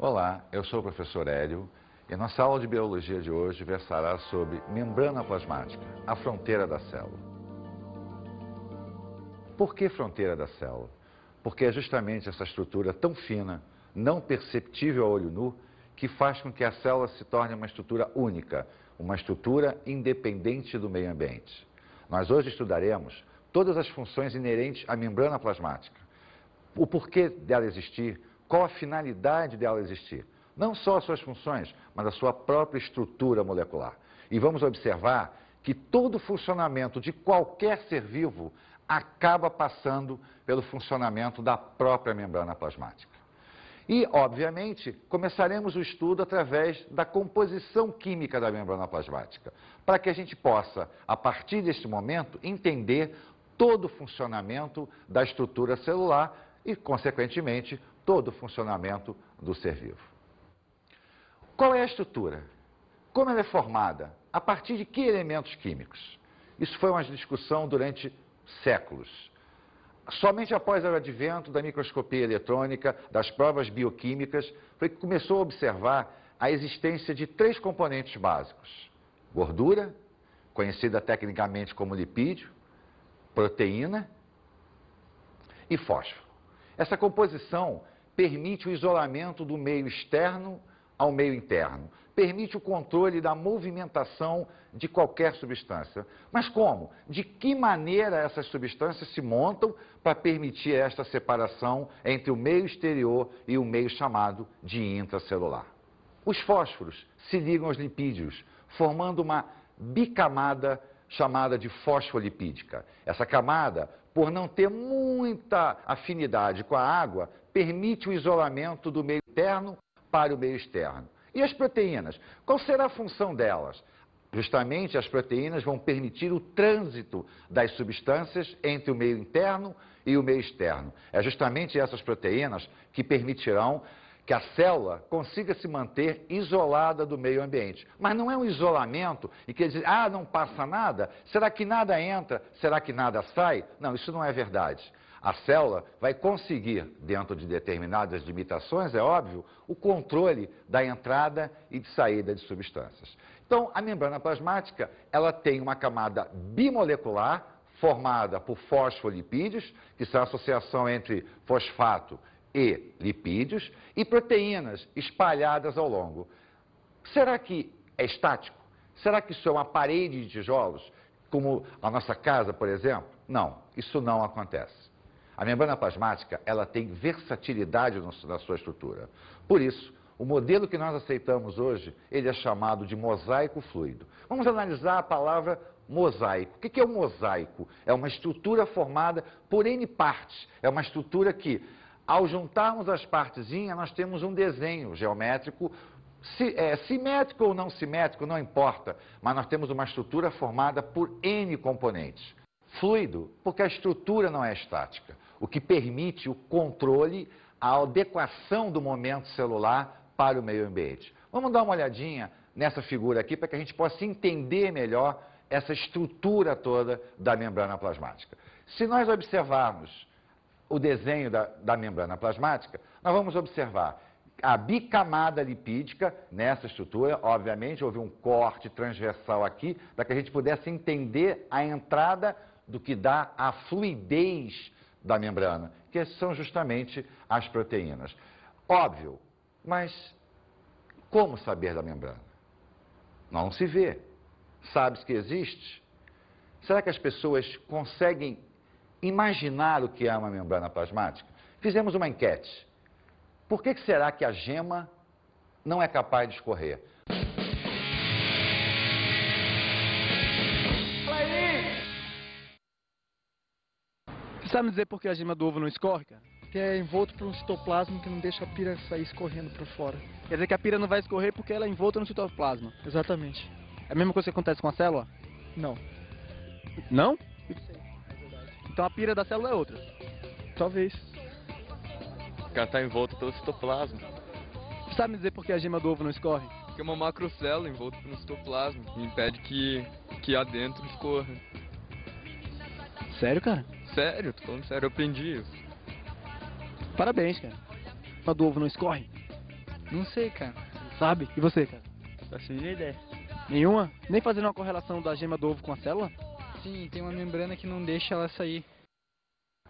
Olá, eu sou o professor Hélio e nossa aula de biologia de hoje versará sobre membrana plasmática, a fronteira da célula. Por que fronteira da célula? Porque é justamente essa estrutura tão fina, não perceptível a olho nu, que faz com que a célula se torne uma estrutura única, uma estrutura independente do meio ambiente. Nós hoje estudaremos todas as funções inerentes à membrana plasmática, o porquê dela existir, qual a finalidade dela existir. Não só as suas funções, mas a sua própria estrutura molecular. E vamos observar que todo o funcionamento de qualquer ser vivo acaba passando pelo funcionamento da própria membrana plasmática. E, obviamente, começaremos o estudo através da composição química da membrana plasmática, para que a gente possa, a partir deste momento, entender todo o funcionamento da estrutura celular e, consequentemente, todo o funcionamento do ser vivo. Qual é a estrutura? Como ela é formada? A partir de que elementos químicos? Isso foi uma discussão durante séculos. Somente após o advento da microscopia eletrônica, das provas bioquímicas, foi que começou a observar a existência de três componentes básicos: gordura, conhecida tecnicamente como lipídio, proteína e fósforo. Essa composição permite o isolamento do meio externo ao meio interno, permite o controle da movimentação de qualquer substância. Mas como? De que maneira essas substâncias se montam para permitir esta separação entre o meio exterior e o meio chamado de intracelular? Os fósforos se ligam aos lipídios, formando uma bicamada chamada de fosfolipídica. Essa camada, por não ter muita afinidade com a água, permite o isolamento do meio interno para o meio externo. E as proteínas? Qual será a função delas? Justamente as proteínas vão permitir o trânsito das substâncias entre o meio interno e o meio externo. É justamente essas proteínas que permitirão que a célula consiga se manter isolada do meio ambiente. Mas não é um isolamento e quer dizer, não passa nada? Será que nada entra? Será que nada sai? Não, isso não é verdade. A célula vai conseguir, dentro de determinadas limitações, é óbvio, o controle da entrada e de saída de substâncias. Então, a membrana plasmática, ela tem uma camada bimolecular, formada por fosfolipídios, que são a associação entre fosfato e lipídios, e proteínas espalhadas ao longo. Será que é estático? Será que isso é uma parede de tijolos, como a nossa casa, por exemplo? Não, isso não acontece. A membrana plasmática, ela tem versatilidade na sua estrutura. Por isso, o modelo que nós aceitamos hoje, ele é chamado de mosaico fluido. Vamos analisar a palavra mosaico. O que é um mosaico? É uma estrutura formada por N partes. É uma estrutura que, ao juntarmos as partezinhas, nós temos um desenho geométrico, simétrico ou não simétrico, não importa, mas nós temos uma estrutura formada por N componentes. Fluido, porque a estrutura não é estática, o que permite o controle, a adequação do momento celular para o meio ambiente. Vamos dar uma olhadinha nessa figura aqui para que a gente possa entender melhor essa estrutura toda da membrana plasmática. Se nós observarmos o desenho da membrana plasmática, nós vamos observar a bicamada lipídica nessa estrutura. Obviamente, houve um corte transversal aqui, para que a gente pudesse entender a entrada do que dá a fluidez da membrana, que são justamente as proteínas. Óbvio, mas como saber da membrana? Não se vê. Sabe-se que existe? Será que as pessoas conseguem imaginar o que é uma membrana plasmática? Fizemos uma enquete. Por que será que a gema não é capaz de escorrer? Você sabe me dizer por que a gema do ovo não escorre, cara? Que é envolto por um citoplasma que não deixa a pira sair escorrendo para fora. Quer dizer que a pira não vai escorrer porque ela é envolta no citoplasma. Exatamente. É a mesma coisa que acontece com a célula? Não. Não? Sim, é verdade. Então a pira da célula é outra. Talvez. Ela está envolta pelo citoplasma. Você sabe me dizer por que a gema do ovo não escorre? Porque é uma macrocélula envolta pelo citoplasma e impede que a dentro escorra. Sério, cara? Sério, tô falando sério, eu aprendi isso. Parabéns, cara. A do ovo não escorre? Não sei, cara. Sabe? E você, cara? Faço a mínima ideia. Nenhuma? Nem fazendo uma correlação da gema do ovo com a célula? Sim, tem uma membrana que não deixa ela sair.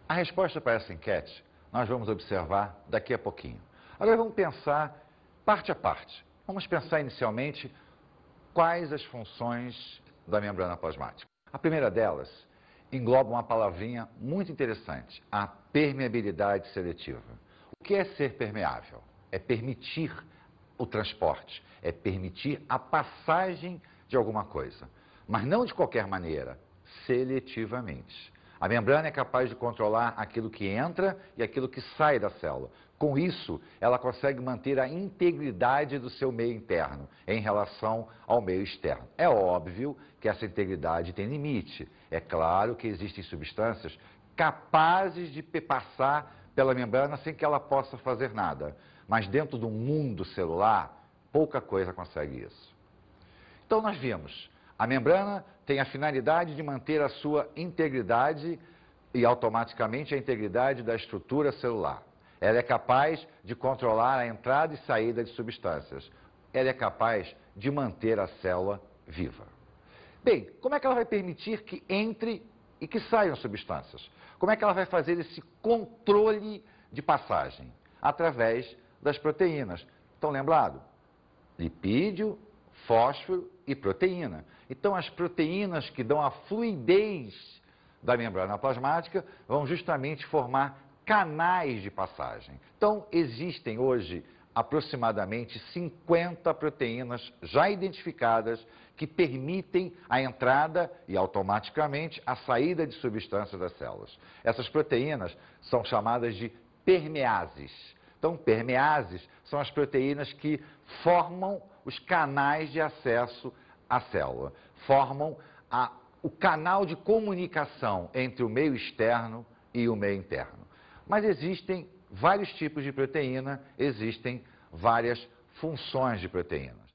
A resposta para essa enquete nós vamos observar daqui a pouquinho. Agora vamos pensar parte a parte. Vamos pensar inicialmente quais as funções da membrana plasmática. A primeira delas engloba uma palavrinha muito interessante, a permeabilidade seletiva. O que é ser permeável? É permitir o transporte, é permitir a passagem de alguma coisa, mas não de qualquer maneira, seletivamente. A membrana é capaz de controlar aquilo que entra e aquilo que sai da célula. Com isso, ela consegue manter a integridade do seu meio interno em relação ao meio externo. É óbvio que essa integridade tem limite. É claro que existem substâncias capazes de passar pela membrana sem que ela possa fazer nada. Mas dentro do mundo celular, pouca coisa consegue isso. Então nós vimos, a membrana tem a finalidade de manter a sua integridade e automaticamente a integridade da estrutura celular. Ela é capaz de controlar a entrada e saída de substâncias. Ela é capaz de manter a célula viva. Bem, como é que ela vai permitir que entre e que saiam substâncias? Como é que ela vai fazer esse controle de passagem? Através das proteínas. Estão lembrados? Lipídio, fósforo e proteína. Então, as proteínas que dão a fluidez da membrana plasmática vão justamente formar canais de passagem. Então, existem hoje aproximadamente 50 proteínas já identificadas que permitem a entrada e automaticamente a saída de substâncias das células. Essas proteínas são chamadas de permeases. Então, permeases são as proteínas que formam os canais de acesso à célula, formam o canal de comunicação entre o meio externo e o meio interno. Mas existem vários tipos de proteína, existem várias funções de proteínas.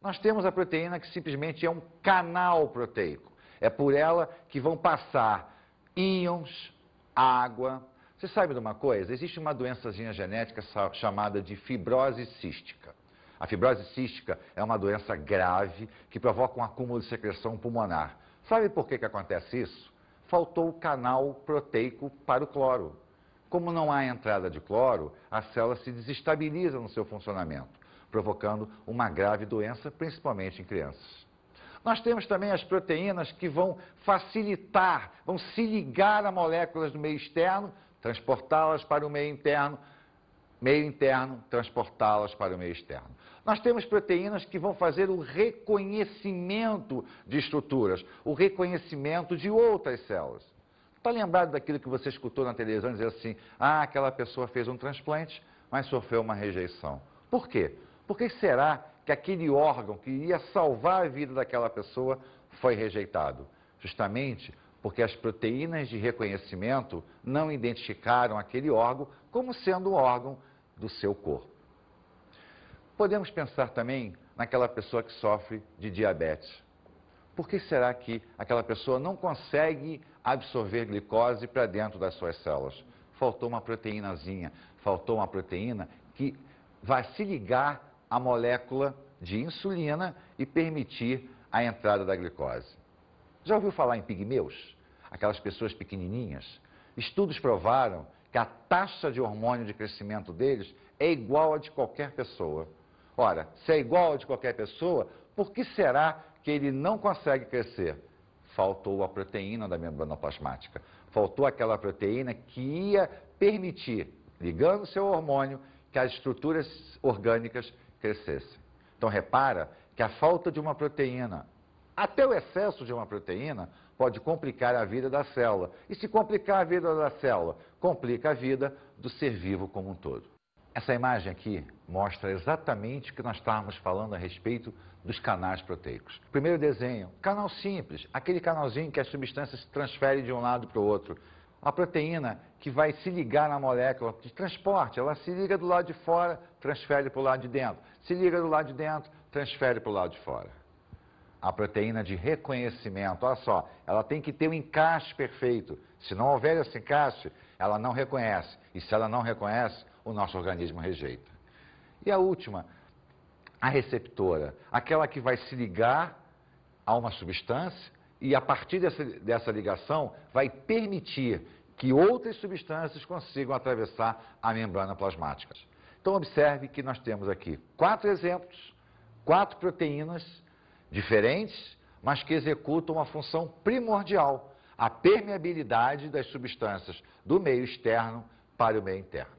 Nós temos a proteína que simplesmente é um canal proteico. É por ela que vão passar íons, água. Você sabe de uma coisa? Existe uma doençazinha genética chamada de fibrose cística. A fibrose cística é uma doença grave que provoca um acúmulo de secreção pulmonar. Sabe por que acontece isso? Faltou o canal proteico para o cloro. Como não há entrada de cloro, a célula se desestabiliza no seu funcionamento, provocando uma grave doença, principalmente em crianças. Nós temos também as proteínas que vão facilitar, vão se ligar a moléculas do meio externo, transportá-las para o meio interno, transportá-las para o meio externo. Nós temos proteínas que vão fazer o reconhecimento de estruturas, o reconhecimento de outras células. Está lembrado daquilo que você escutou na televisão, dizer assim, aquela pessoa fez um transplante, mas sofreu uma rejeição. Por quê? Por que será que aquele órgão que iria salvar a vida daquela pessoa foi rejeitado? Justamente porque as proteínas de reconhecimento não identificaram aquele órgão como sendo um órgão do seu corpo. Podemos pensar também naquela pessoa que sofre de diabetes. Por que será que aquela pessoa não consegue absorver glicose para dentro das suas células? Faltou uma proteínazinha, faltou uma proteína que vai se ligar à molécula de insulina e permitir a entrada da glicose. Já ouviu falar em pigmeus? Aquelas pessoas pequenininhas? Estudos provaram que a taxa de hormônio de crescimento deles é igual a de qualquer pessoa. Ora, se é igual a de qualquer pessoa, por que será que ele não consegue crescer? Faltou a proteína da membrana plasmática. Faltou aquela proteína que ia permitir, ligando o seu hormônio, que as estruturas orgânicas crescessem. Então, repara que a falta de uma proteína, até o excesso de uma proteína, pode complicar a vida da célula. E se complicar a vida da célula, complica a vida do ser vivo como um todo. Essa imagem aqui mostra exatamente o que nós estávamos falando a respeito dos canais proteicos. Primeiro desenho, canal simples, aquele canalzinho que a substância se transfere de um lado para o outro. A proteína que vai se ligar na molécula de transporte, ela se liga do lado de fora, transfere para o lado de dentro. Se liga do lado de dentro, transfere para o lado de fora. A proteína de reconhecimento, olha só, ela tem que ter um encaixe perfeito. Se não houver esse encaixe, ela não reconhece. E se ela não reconhece, o nosso organismo rejeita. E a última, a receptora, aquela que vai se ligar a uma substância e a partir dessa ligação vai permitir que outras substâncias consigam atravessar a membrana plasmática. Então observe que nós temos aqui 4 exemplos, 4 proteínas diferentes, mas que executam uma função primordial, a permeabilidade das substâncias do meio externo para o meio interno.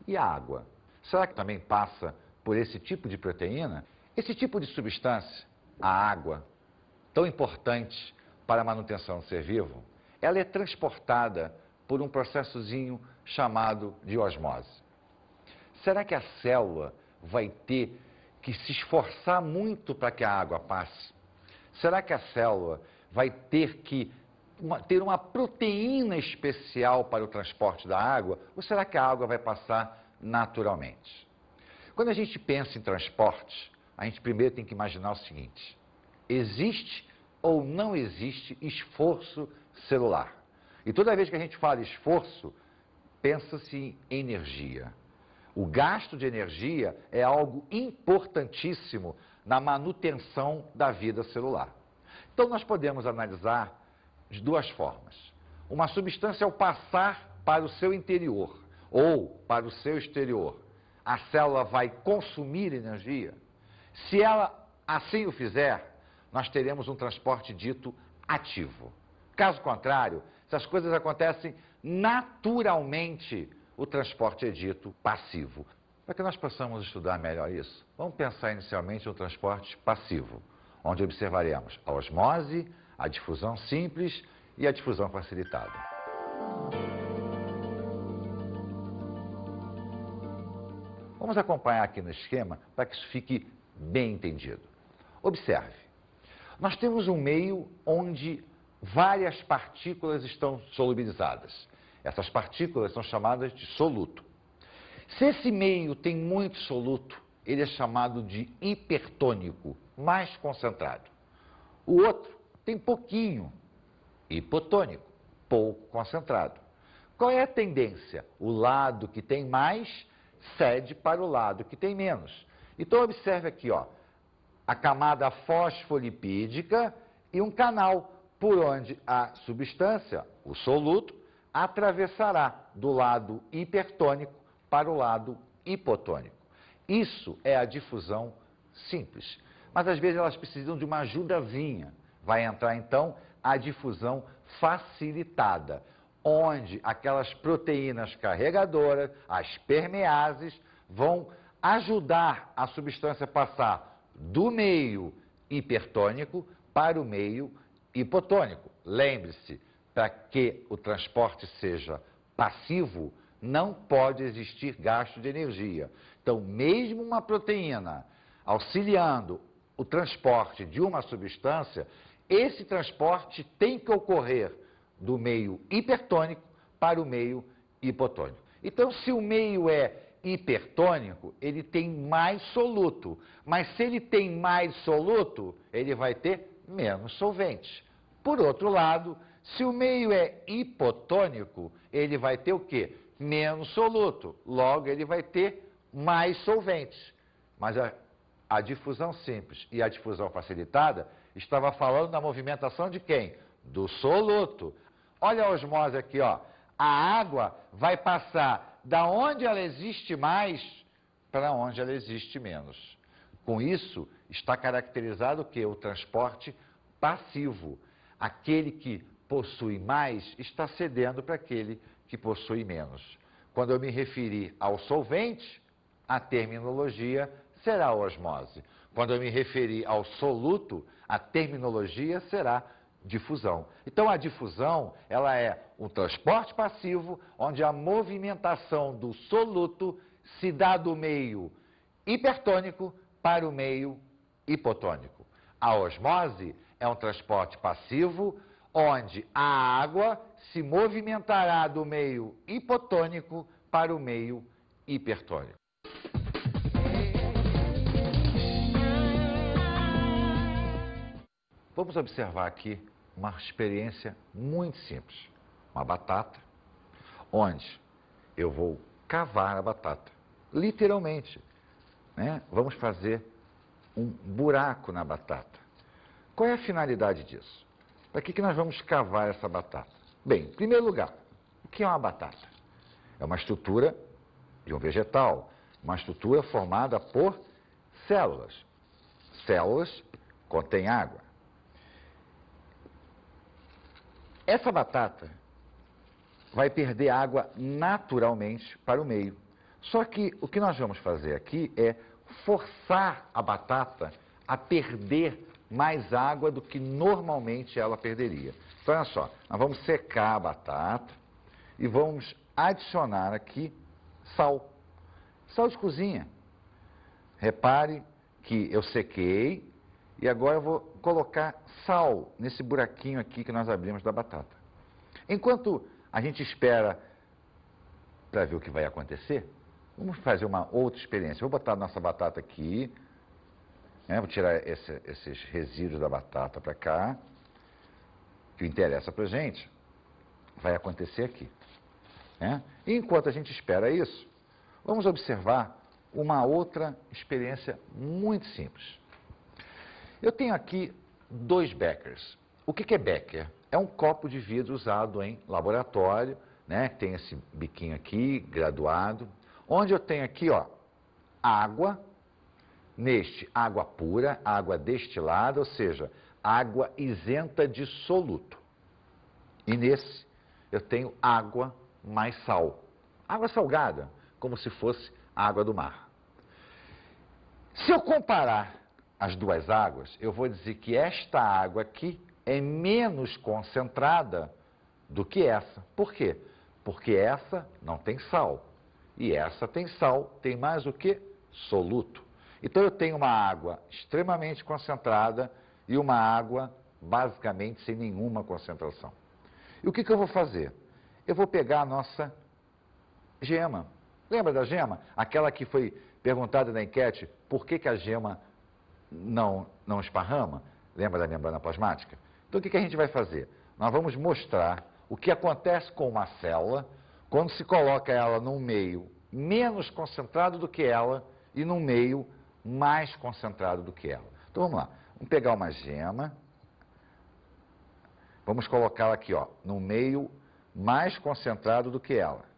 E a água? Será que também passa por esse tipo de proteína? Esse tipo de substância, a água, tão importante para a manutenção do ser vivo, ela é transportada por um processozinho chamado de osmose. Será que a célula vai ter que se esforçar muito para que a água passe? Será que a célula vai ter que ter uma proteína especial para o transporte da água? Ou será que a água vai passar naturalmente? Quando a gente pensa em transporte, a gente primeiro tem que imaginar o seguinte: existe ou não existe esforço celular? E toda vez que a gente fala esforço, pensa-se em energia. O gasto de energia é algo importantíssimo na manutenção da vida celular. Então nós podemos analisar de 2 formas. Uma substância ao passar para o seu interior ou para o seu exterior, a célula vai consumir energia? Se ela assim o fizer, nós teremos um transporte dito ativo. Caso contrário, se as coisas acontecem naturalmente, o transporte é dito passivo. Para que nós possamos estudar melhor isso, vamos pensar inicialmente no transporte passivo, onde observaremos a osmose, a difusão simples e a difusão facilitada. Vamos acompanhar aqui no esquema para que isso fique bem entendido. Observe, nós temos um meio onde várias partículas estão solubilizadas. Essas partículas são chamadas de soluto. Se esse meio tem muito soluto, ele é chamado de hipertônico, mais concentrado. O outro tem pouquinho, hipotônico, pouco concentrado. Qual é a tendência? O lado que tem mais cede para o lado que tem menos. Então observe aqui, ó, a camada fosfolipídica e um canal por onde a substância, o soluto, atravessará do lado hipertônico para o lado hipotônico. Isso é a difusão simples. Mas às vezes elas precisam de uma ajudazinha. Vai entrar então a difusão facilitada, onde aquelas proteínas carregadoras, as permeases, vão ajudar a substância a passar do meio hipertônico para o meio hipotônico. Lembre-se, para que o transporte seja passivo, não pode existir gasto de energia. Então, mesmo uma proteína auxiliando o transporte de uma substância, esse transporte tem que ocorrer do meio hipertônico para o meio hipotônico. Então, se o meio é hipertônico, ele tem mais soluto. Mas se ele tem mais soluto, ele vai ter menos solvente. Por outro lado, se o meio é hipotônico, ele vai ter o quê? Menos soluto. Logo, ele vai ter mais solventes. Mas a difusão simples e a difusão facilitada estava falando da movimentação de quem? Do soluto. Olha a osmose aqui, ó. A água vai passar da onde ela existe mais para onde ela existe menos. Com isso, está caracterizado o quê? O transporte passivo. Aquele que possui mais está cedendo para aquele que possui menos. Quando eu me referir ao solvente, a terminologia será osmose. Quando eu me referir ao soluto, a terminologia será difusão. Então, a difusão, ela é um transporte passivo, onde a movimentação do soluto se dá do meio hipertônico para o meio hipotônico. A osmose é um transporte passivo, onde a água se movimentará do meio hipotônico para o meio hipertônico. Vamos observar aqui uma experiência muito simples. Uma batata, onde eu vou cavar a batata. Literalmente. né, vamos fazer um buraco na batata. Qual é a finalidade disso? Para que nós vamos cavar essa batata? Bem, em primeiro lugar, o que é uma batata? É uma estrutura de um vegetal, uma estrutura formada por células. Células contêm água. Essa batata vai perder água naturalmente para o meio. Só que o que nós vamos fazer aqui é forçar a batata a perder mais água do que normalmente ela perderia. Então, olha só, nós vamos secar a batata e vamos adicionar aqui sal. Sal de cozinha. Repare que eu sequei e agora eu vou colocar sal nesse buraquinho aqui que nós abrimos da batata. Enquanto a gente espera para ver o que vai acontecer, vamos fazer uma outra experiência. Vou botar a nossa batata aqui, né? Vou tirar esses resíduos da batata para cá. O que interessa para a gente vai acontecer aqui, né? E enquanto a gente espera isso, vamos observar uma outra experiência muito simples. Eu tenho aqui 2 beckers. O que é becker? É um copo de vidro usado em laboratório, né? Tem esse biquinho aqui, graduado, onde eu tenho aqui, ó, água, neste água pura, água destilada, ou seja, água isenta de soluto. E nesse eu tenho água mais sal. Água salgada, como se fosse água do mar. Se eu comparar as duas águas, eu vou dizer que esta água aqui é menos concentrada do que essa. Por quê? Porque essa não tem sal. E essa tem sal, tem mais o que? Soluto. Então eu tenho uma água extremamente concentrada e uma água basicamente sem nenhuma concentração. E o que eu vou fazer? Eu vou pegar a nossa gema. Lembra da gema? Aquela que foi perguntada na enquete, por que a gema não esparrama? Lembra da membrana plasmática? Então o que a gente vai fazer? Nós vamos mostrar o que acontece com uma célula quando se coloca ela num meio menos concentrado do que ela e num meio mais concentrado do que ela. Então vamos lá, vamos pegar uma gema, vamos colocá-la aqui, ó, num meio mais concentrado do que ela.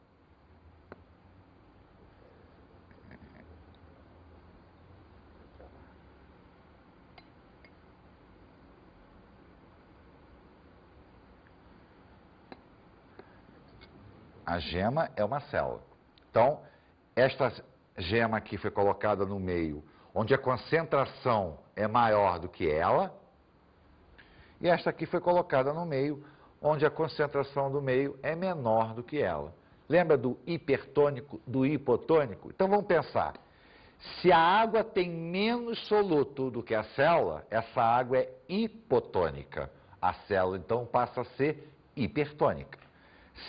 A gema é uma célula. Então, esta gema aqui foi colocada no meio, onde a concentração é maior do que ela, e esta aqui foi colocada no meio, onde a concentração do meio é menor do que ela. Lembra do hipertônico, do hipotônico? Então vamos pensar, se a água tem menos soluto do que a célula, essa água é hipotônica. A célula então passa a ser hipertônica.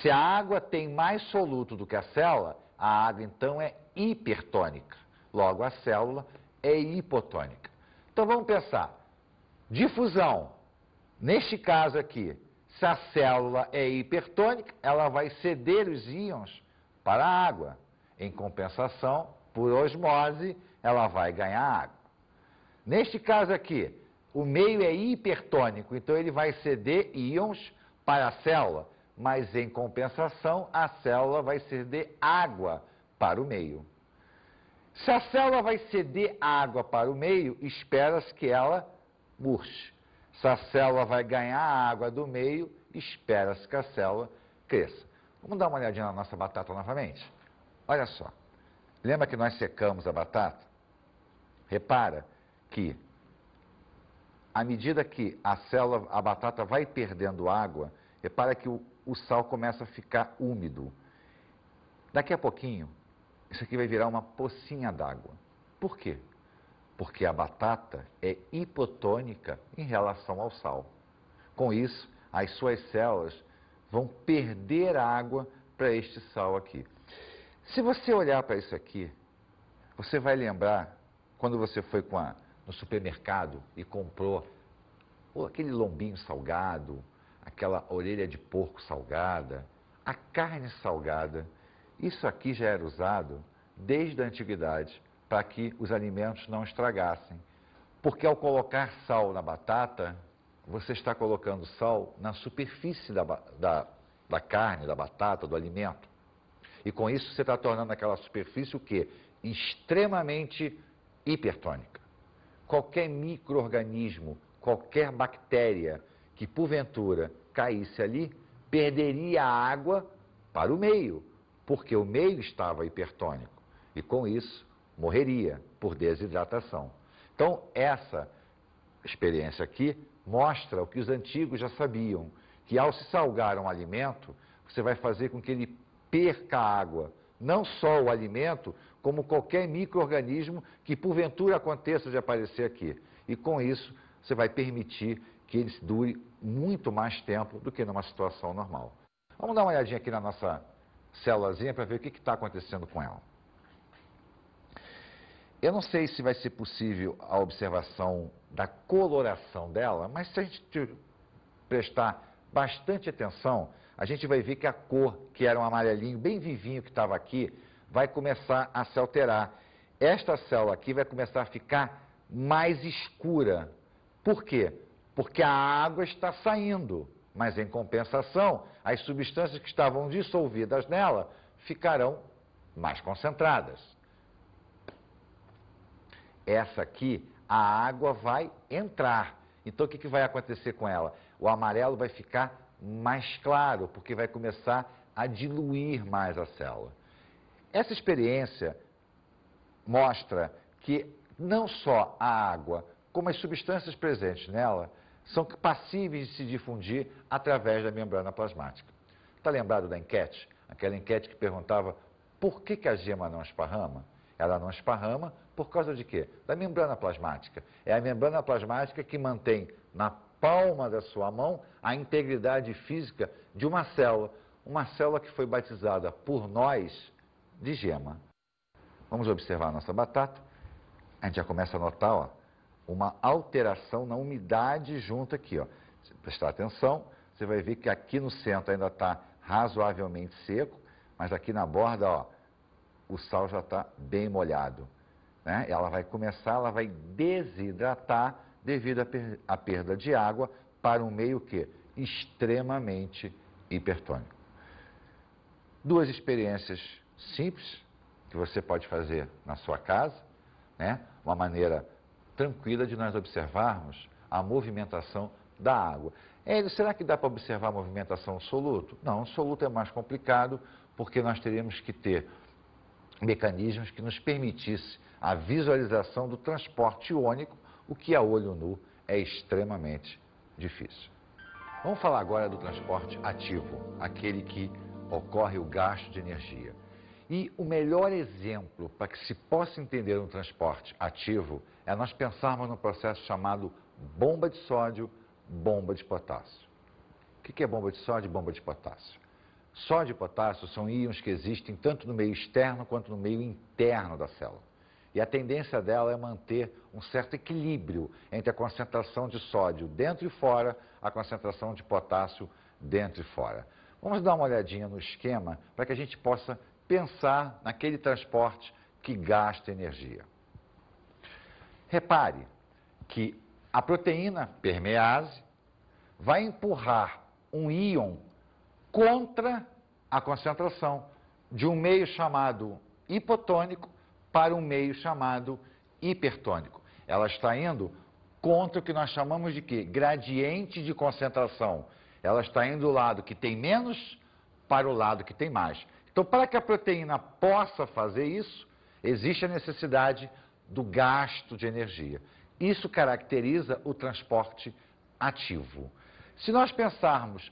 Se a água tem mais soluto do que a célula, a água então é hipertônica. Logo, a célula é hipotônica. Então vamos pensar, difusão. Neste caso aqui, se a célula é hipertônica, ela vai ceder os íons para a água. Em compensação, por osmose, ela vai ganhar água. Neste caso aqui, o meio é hipertônico, então ele vai ceder íons para a célula. Mas, em compensação, a célula vai ceder água para o meio. Se a célula vai ceder água para o meio, espera-se que ela murche. Se a célula vai ganhar água do meio, espera-se que a célula cresça. Vamos dar uma olhadinha na nossa batata novamente? Olha só. Lembra que nós secamos a batata? Repara que, à medida que a batata vai perdendo água, repara que o sal começa a ficar úmido. Daqui a pouquinho, isso aqui vai virar uma pocinha d'água. Por quê? Porque a batata é hipotônica em relação ao sal. Com isso, as suas células vão perder água para este sal aqui. Se você olhar para isso aqui, você vai lembrar quando você foi no supermercado e comprou aquele lombinho salgado, aquela orelha de porco salgada, a carne salgada. Isso aqui já era usado desde a antiguidade para que os alimentos não estragassem. Porque ao colocar sal na batata, você está colocando sal na superfície da carne, da batata, do alimento. E com isso você está tornando aquela superfície o quê? Extremamente hipertônica. Qualquer micro-organismo, qualquer bactéria que porventura caísse ali, perderia a água para o meio, porque o meio estava hipertônico. E com isso, morreria por desidratação. Então, essa experiência aqui mostra o que os antigos já sabiam, que ao se salgar um alimento, você vai fazer com que ele perca água. Não só o alimento, como qualquer micro-organismo que porventura aconteça de aparecer aqui. E com isso, você vai permitir que ele dure muito mais tempo do que numa situação normal. Vamos dar uma olhadinha aqui na nossa célulazinha para ver o que está acontecendo com ela. Eu não sei se vai ser possível a observação da coloração dela, mas se a gente prestar bastante atenção, a gente vai ver que a cor, que era um amarelinho bem vivinho que estava aqui, vai começar a se alterar. Esta célula aqui vai começar a ficar mais escura. Por quê? Porque a água está saindo, mas em compensação, as substâncias que estavam dissolvidas nela ficarão mais concentradas. Essa aqui, a água vai entrar. Então, o que vai acontecer com ela? O amarelo vai ficar mais claro, porque vai começar a diluir mais a célula. Essa experiência mostra que não só a água, como as substâncias presentes nela, são passíveis de se difundir através da membrana plasmática. Está lembrado da enquete? Aquela enquete que perguntava por que a gema não esparrama? Ela não esparrama por causa de quê? Da membrana plasmática. É a membrana plasmática que mantém na palma da sua mão a integridade física de uma célula que foi batizada por nós de gema. Vamos observar a nossa batata. A gente já começa a notar, ó, uma alteração na umidade junto aqui, ó. Se prestar atenção, você vai ver que aqui no centro ainda está razoavelmente seco, mas aqui na borda, ó, o sal já está bem molhado, né? Ela vai desidratar devido à perda de água para um meio que extremamente hipertônico. Duas experiências simples que você pode fazer na sua casa, né? Uma maneira tranquila de nós observarmos a movimentação da água. Será que dá para observar a movimentação soluto? Não, o soluto é mais complicado porque nós teríamos que ter mecanismos que nos permitissem a visualização do transporte iônico, o que a olho nu é extremamente difícil. Vamos falar agora do transporte ativo, aquele que ocorre o gasto de energia. E o melhor exemplo para que se possa entender um transporte ativo é nós pensarmos num processo chamado bomba de sódio, bomba de potássio. O que é bomba de sódio e bomba de potássio? Sódio e potássio são íons que existem tanto no meio externo quanto no meio interno da célula. E a tendência dela é manter um certo equilíbrio entre a concentração de sódio dentro e fora, a concentração de potássio dentro e fora. Vamos dar uma olhadinha no esquema para que a gente possa pensar naquele transporte que gasta energia. Repare que a proteína permease vai empurrar um íon contra a concentração de um meio chamado hipotônico para um meio chamado hipertônico. Ela está indo contra o que nós chamamos de quê? Gradiente de concentração. Ela está indo do lado que tem menos para o lado que tem mais. Então, para que a proteína possa fazer isso, existe a necessidade do gasto de energia. Isso caracteriza o transporte ativo. Se nós pensarmos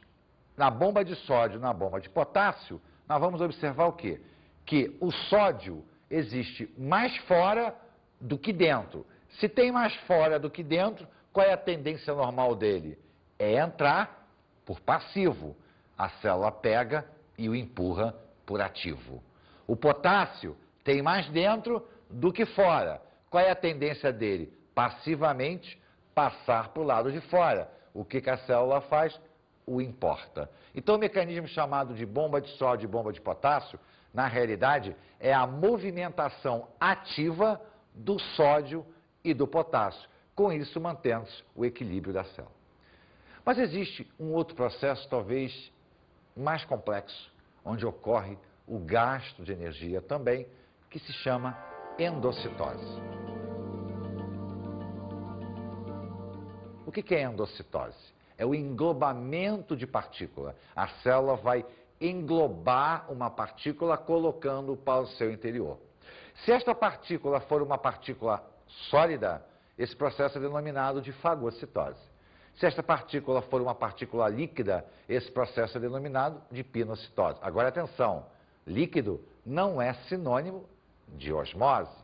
na bomba de sódio, na bomba de potássio, nós vamos observar o quê? Que o sódio existe mais fora do que dentro. Se tem mais fora do que dentro, qual é a tendência normal dele? É entrar por passivo. A célula pega e o empurra por ativo. O potássio tem mais dentro do que fora. Qual é a tendência dele? Passivamente passar para o lado de fora. O que a célula faz? O importa. Então, o mecanismo chamado de bomba de sódio e bomba de potássio Na realidade, é a movimentação ativa do sódio e do potássio. Com isso, mantendo-se o equilíbrio da célula. Mas existe um outro processo, talvez mais complexo, onde ocorre o gasto de energia também, que se chama endocitose. O que é endocitose? É o englobamento de partícula. A célula vai englobar uma partícula colocando para o seu interior. Se esta partícula for uma partícula sólida, esse processo é denominado de fagocitose. Se esta partícula for uma partícula líquida, esse processo é denominado de pinocitose. Agora atenção, líquido não é sinônimo de osmose.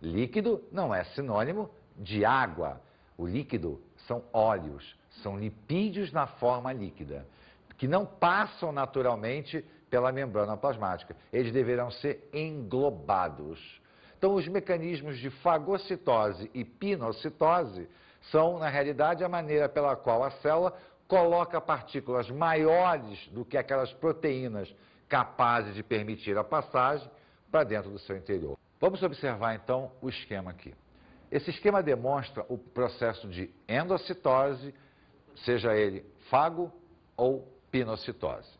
Líquido não é sinônimo de água. O líquido são óleos, são lipídios na forma líquida, que não passam naturalmente pela membrana plasmática. Eles deverão ser englobados. Então, os mecanismos de fagocitose e pinocitose são, na realidade, a maneira pela qual a célula coloca partículas maiores do que aquelas proteínas capazes de permitir a passagem para dentro do seu interior. Vamos observar, então, o esquema aqui. Esse esquema demonstra o processo de endocitose, seja ele fago ou pinocitose.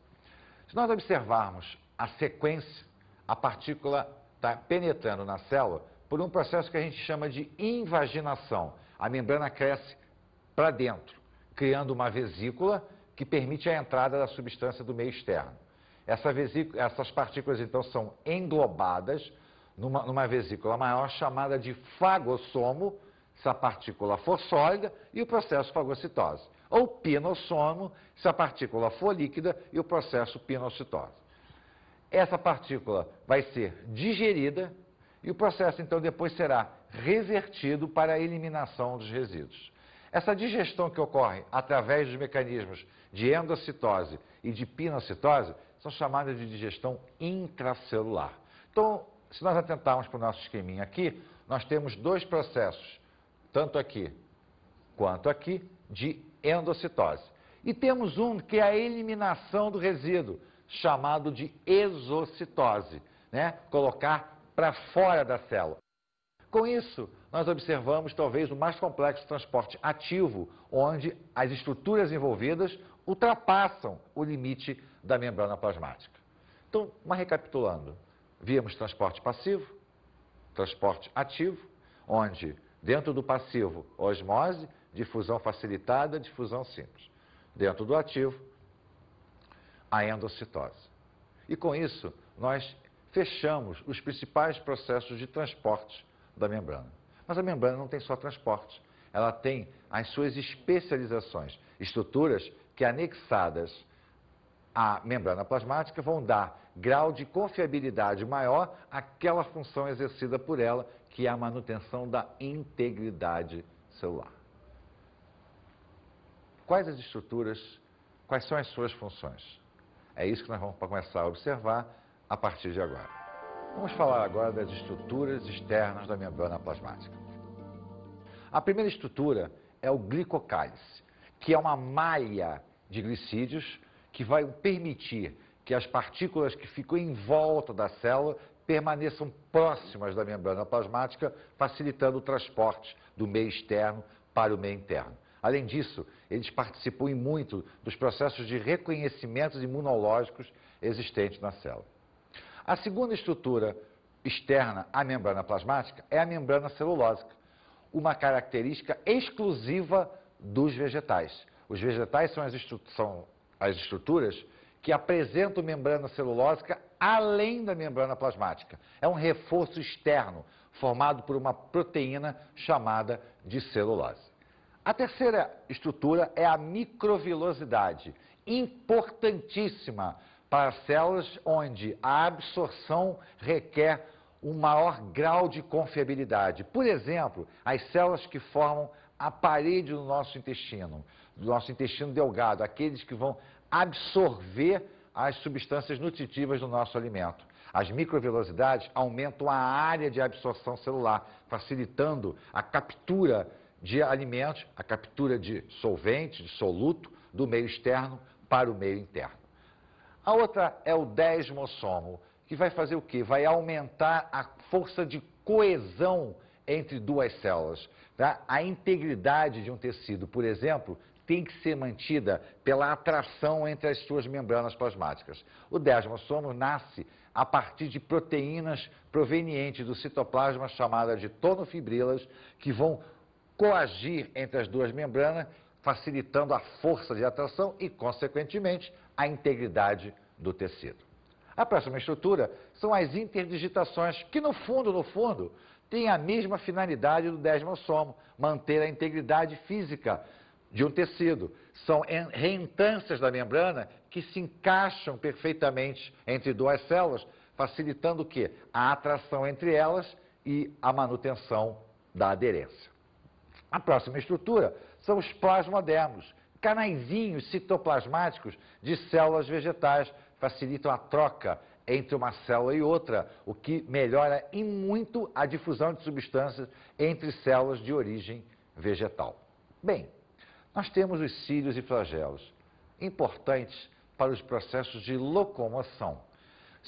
Se nós observarmos a sequência, a partícula está penetrando na célula por um processo que a gente chama de invaginação. A membrana cresce para dentro, criando uma vesícula que permite a entrada da substância do meio externo. Essas partículas, então, são englobadas numa vesícula maior chamada de fagossomo, se a partícula for sólida, e o processo fagocitose. Ou pinossomo, se a partícula for líquida, e o processo pinocitose. Essa partícula vai ser digerida e o processo, então, depois será revertido para a eliminação dos resíduos. Essa digestão que ocorre através dos mecanismos de endocitose e de pinocitose são chamadas de digestão intracelular. Então, se nós atentarmos para o nosso esqueminha aqui, nós temos dois processos, tanto aqui quanto aqui, de endocitose. E temos um que é a eliminação do resíduo, chamado de exocitose, né? Colocar para fora da célula. Com isso, nós observamos talvez o mais complexo transporte ativo, onde as estruturas envolvidas ultrapassam o limite da membrana plasmática. Então, recapitulando, víamos transporte passivo, transporte ativo, onde dentro do passivo, osmose, difusão facilitada, difusão simples. Dentro do ativo, a endocitose. E com isso, nós fechamos os principais processos de transporte da membrana. Mas a membrana não tem só transporte, ela tem as suas especializações, estruturas que anexadas à membrana plasmática vão dar grau de confiabilidade maior àquela função exercida por ela, que é a manutenção da integridade celular. Quais as estruturas, quais são as suas funções? É isso que nós vamos começar a observar a partir de agora. Vamos falar agora das estruturas externas da membrana plasmática. A primeira estrutura é o glicocálice, que é uma malha de glicídios que vai permitir que as partículas que ficam em volta da célula permaneçam próximas da membrana plasmática, facilitando o transporte do meio externo para o meio interno. Além disso, eles participam muito dos processos de reconhecimentos imunológicos existentes na célula. A segunda estrutura externa à membrana plasmática é a membrana celulósica, uma característica exclusiva dos vegetais. Os vegetais são as estruturas que apresentam membrana celulósica além da membrana plasmática. É um reforço externo formado por uma proteína chamada de celulose. A terceira estrutura é a microvilosidade, importantíssima para células onde a absorção requer um maior grau de confiabilidade. Por exemplo, as células que formam a parede do nosso intestino delgado, aqueles que vão absorver as substâncias nutritivas do nosso alimento. As microvilosidades aumentam a área de absorção celular, facilitando a captura de alimentos, a captura de solvente, de soluto, do meio externo para o meio interno. A outra é o desmossomo, que vai fazer o quê? Vai aumentar a força de coesão entre duas células. Tá? A integridade de um tecido, por exemplo, tem que ser mantida pela atração entre as suas membranas plasmáticas. O desmossomo nasce a partir de proteínas provenientes do citoplasma chamadas de tonofibrilas, que vão coagir entre as duas membranas, facilitando a força de atração e, consequentemente, a integridade do tecido. A próxima estrutura são as interdigitações, que no fundo, têm a mesma finalidade do desmossomo, manter a integridade física de um tecido. São reentrâncias da membrana que se encaixam perfeitamente entre duas células, facilitando o quê? A atração entre elas e a manutenção da aderência. A próxima estrutura são os plasmodermos, canaizinhos citoplasmáticos de células vegetais, facilitam a troca entre uma célula e outra, o que melhora em muito a difusão de substâncias entre células de origem vegetal. Bem, nós temos os cílios e flagelos, importantes para os processos de locomoção.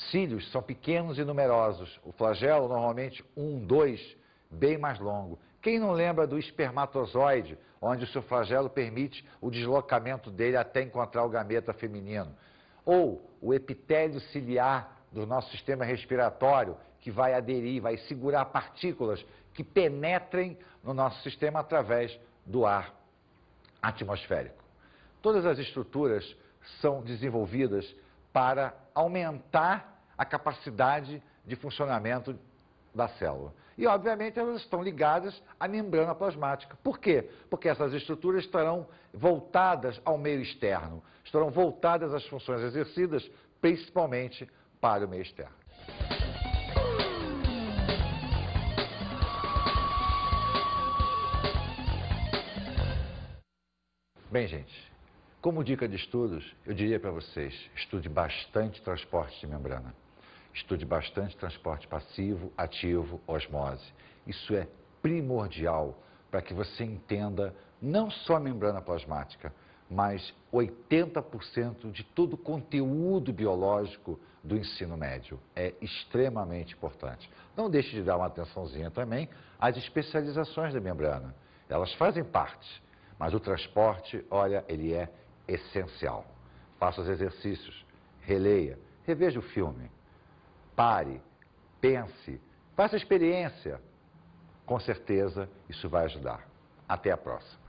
Cílios são pequenos e numerosos, o flagelo normalmente 1, 2, bem mais longo. Quem não lembra do espermatozoide, onde o seu flagelo permite o deslocamento dele até encontrar o gameta feminino? Ou o epitélio ciliar do nosso sistema respiratório, que vai aderir, vai segurar partículas que penetrem no nosso sistema através do ar atmosférico. Todas as estruturas são desenvolvidas para aumentar a capacidade de funcionamento da célula. E, obviamente, elas estão ligadas à membrana plasmática. Por quê? Porque essas estruturas estarão voltadas ao meio externo, estarão voltadas às funções exercidas, principalmente para o meio externo. Bem, gente, como dica de estudos, eu diria para vocês, estude bastante transporte de membrana. Estude bastante transporte passivo, ativo, osmose. Isso é primordial para que você entenda não só a membrana plasmática, mas 80% de todo o conteúdo biológico do ensino médio. É extremamente importante. Não deixe de dar uma atençãozinha também às especializações da membrana. Elas fazem parte, mas o transporte, olha, ele é essencial. Faça os exercícios, releia, reveja o filme. Pare, pense, faça experiência. Com certeza, isso vai ajudar. Até a próxima.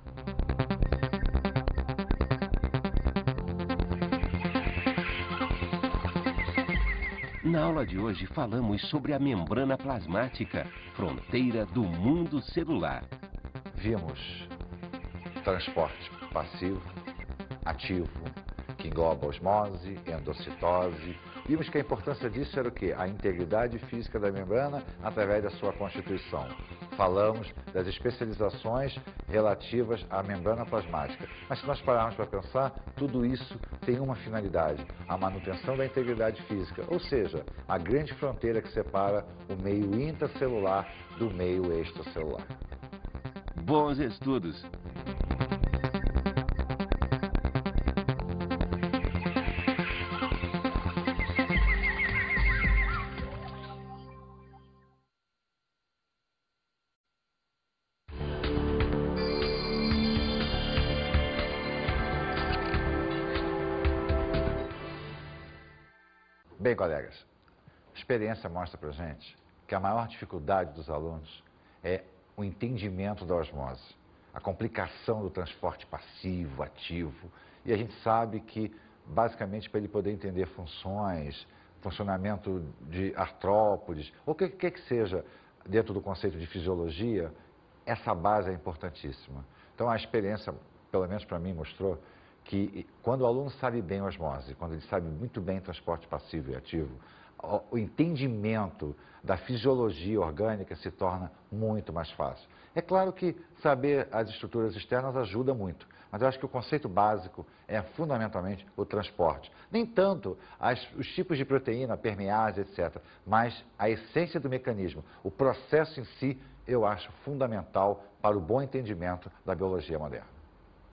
Na aula de hoje falamos sobre a membrana plasmática, fronteira do mundo celular. Vimos transporte passivo, ativo, que engloba osmose, endocitose. Vimos que a importância disso era o quê? A integridade física da membrana através da sua constituição. Falamos das especializações relativas à membrana plasmática. Mas se nós pararmos para pensar, tudo isso tem uma finalidade, a manutenção da integridade física, ou seja, a grande fronteira que separa o meio intracelular do meio extracelular. Bons estudos! Bem, colegas, a experiência mostra para a gente que a maior dificuldade dos alunos é o entendimento da osmose, a complicação do transporte passivo, ativo, e a gente sabe que, basicamente, para ele poder entender funções, funcionamento de artrópodes, ou o que seja dentro do conceito de fisiologia, essa base é importantíssima. Então, a experiência, pelo menos para mim, mostrou que quando o aluno sabe bem osmose, quando ele sabe muito bem transporte passivo e ativo, o entendimento da fisiologia orgânica se torna muito mais fácil. É claro que saber as estruturas externas ajuda muito, mas eu acho que o conceito básico é fundamentalmente o transporte. Nem tanto os tipos de proteína, permease, etc., mas a essência do mecanismo, o processo em si, eu acho fundamental para o bom entendimento da biologia moderna.